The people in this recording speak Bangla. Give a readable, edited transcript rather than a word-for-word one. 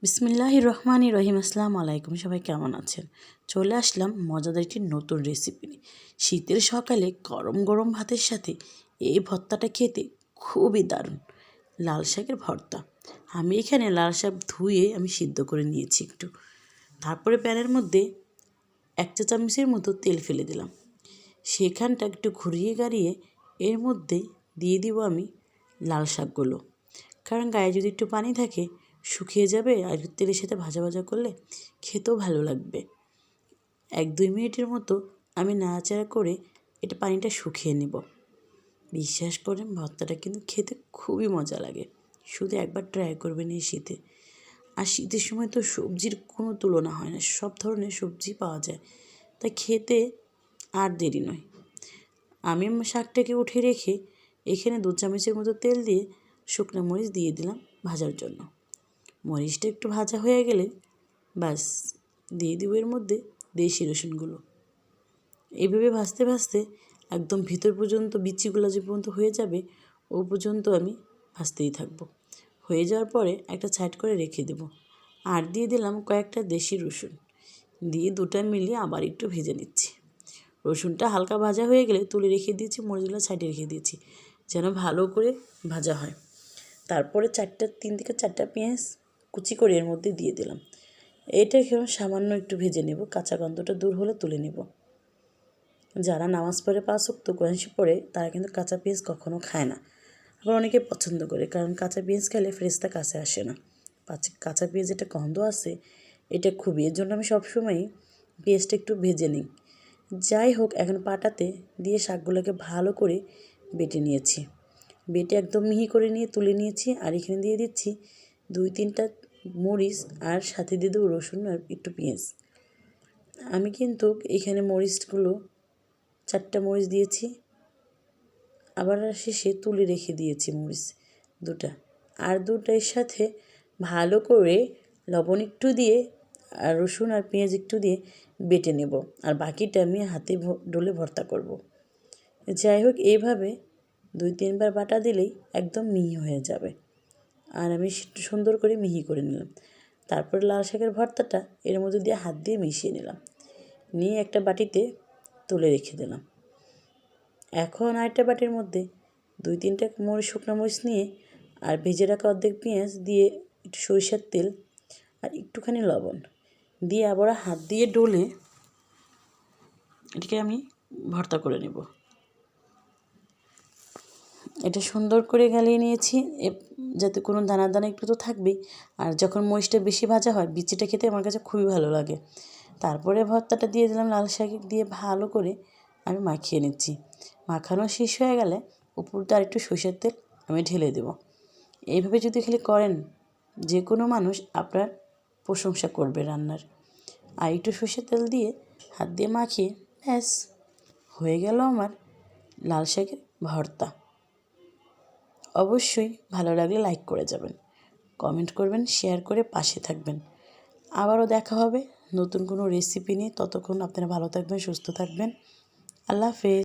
বিসমিল্লাহির রহমানির রহিম। আসসালামু আলাইকুম, সবাই কেমন আছেন? চলে আসলাম মজাদার একটি নতুন রেসিপি নিয়ে। শীতের সকালে গরম গরম ভাতের সাথে এই ভর্তাটা খেতে খুবই দারুণ। লাল শাকের ভর্তা। আমি এখানে লাল শাক ধুয়ে আমি সিদ্ধ করে নিয়েছি একটু। তারপরে প্যানের মধ্যে 1 চা চামচের মতো তেল ফেলে দিলাম। সেখানটা একটু ঘুরিয়ে গাড়িয়ে এর মধ্যে দিয়ে দিব আমি লাল শাকগুলো। কারণ গায়ে যদি একটু পানি থাকে শুকিয়ে যাবে, আর তেলের সাথে ভাজা ভাজা করলে খেতেও ভালো লাগবে। 1-2 মিনিটের মতো আমি নাড়াচাড়া করে এটা পানিটা শুকিয়ে নেব। বিশ্বাস করেন ভর্তাটা কিন্তু খেতে খুবই মজা লাগে। শুধু একবার ট্রাই করবেন এই শীতে। আর শীতের সময় তো সবজির কোনো তুলনা হয় না, সব ধরনের সবজি পাওয়া যায়, তাই খেতে আর দেরি নয়। আমি আমার শাকটাকে উঠিয়ে রেখে এখানে 2 চামচের মতো তেল দিয়ে শুকনো মরিচ দিয়ে দিলাম ভাজার জন্য। মরিচটা একটু ভাজা হয়ে গেলে ব্যাস দিয়ে দিব এর মধ্যে দেশি রসুনগুলো। এইভাবে ভাজতে ভাজতে একদম ভিতর পর্যন্ত বিচিগুলো যে পর্যন্ত হয়ে যাবে ও পর্যন্ত আমি ভাজতেই থাকবো। হয়ে যাওয়ার পরে একটা সাইড করে রেখে দেব। আর দিয়ে দিলাম কয়েকটা দেশি রসুন, দিয়ে দুটো মিলিয়ে আবার একটু ভেজে নিচ্ছি। রসুনটা হালকা ভাজা হয়ে গেলে তুলে রেখে দিয়েছি, মরিচগুলো সাইডে রেখে দিয়েছি যেন ভালো করে ভাজা হয়। তারপরে 3 থেকে 4টা পেঁয়াজ কুচি করে এর মধ্যে দিয়ে দিলাম। এটাকে সামান্য একটু ভেজে নেব, কাঁচা গন্ধটা দূর হলে তুলে নেব। যারা নামাজ পড়ে 5 ওয়াক্ত কোরআন শরীফ পড়ে তারা কিন্তু কাঁচা পেঁয়াজ কখনো খায় না। আবার অনেকে পছন্দ করে, কারণ কাঁচা পেঁয়াজ খেলে ফ্রেশটা কাছে আসে না। কাঁচা পেঁয়াজ যেটা গন্ধ আছে এটা খুবই, এর জন্য আমি সবসময়ই পেঁয়াজটা একটু ভেজে নিই। যাই হোক, এখন পাটাতে দিয়ে শাকগুলোকে ভালো করে বেটে নিয়েছি। বেটে একদম মিহি করে নিয়ে তুলে নিয়েছি। আর এখানে দিয়ে দিচ্ছি 2-3টা মরিচ, আর সাথে দিয়ে দেবো রসুন আর একটু পেঁয়াজ। আমি কিন্তু এখানে মরিচগুলো 4টা মরিচ দিয়েছি, আবার শেষে তুলে রেখে দিয়েছি মরিচ 2টা। আর 2টার সাথে ভালো করে লবণ একটু দিয়ে আর রসুন আর পেঁয়াজ একটু দিয়ে বেটে নেব। আর বাকিটা আমি হাতে ডলে ভর্তা করব। যাই হোক, এইভাবে 2-3 বার বাটা দিলেই একদম মিহি হয়ে যাবে। আর আমি সুন্দর করে মিহি করে নিলাম। তারপরে লাল শাকের ভর্তাটা এর মধ্যে দিয়ে হাত দিয়ে মিশিয়ে নিলাম, নিয়ে একটা বাটিতে তুলে রেখে দিলাম। এখন আরেকটা বাটির মধ্যে 2-3টা শুকনো মরিচ নিয়ে আর ভেজে রাখা অর্ধেক পেঁয়াজ দিয়ে একটু সরিষার তেল আর একটুখানি লবণ দিয়ে আবার হাত দিয়ে ডলে এটাকে আমি ভর্তা করে নেব। এটা সুন্দর করে গালিয়ে নিয়েছি, যাতে কোনো দানা দানা একটু তো থাকবেই। আর যখন মরিচটা বেশি ভাজা হয় বিচিটা খেতে আমার কাছে খুবই ভালো লাগে। তারপরে ভর্তাটা দিয়ে দিলাম, লাল শাক দিয়ে ভালো করে আমি মাখিয়ে নিচ্ছি। মাখানো শেষ হয়ে গেলে উপরটা আর একটু সরষের তেল আমি ঢেলে দেব। এইভাবে যদি খালি করেন যে কোনো মানুষ আপনার প্রশংসা করবে রান্নার। আর একটু সরষের তেল দিয়ে হাত দিয়ে মাখিয়ে ব্যাস হয়ে গেল আমার লাল শাকের ভর্তা। অবশ্যই ভালো লাগলে লাইক করে যাবেন, কমেন্ট করবেন, শেয়ার করে পাশে থাকবেন। আবারও দেখা হবে নতুন কোনো রেসিপি নিয়ে। ততক্ষণ আপনারা ভালো থাকবেন, সুস্থ থাকবেন। আল্লাহ হাফেজ।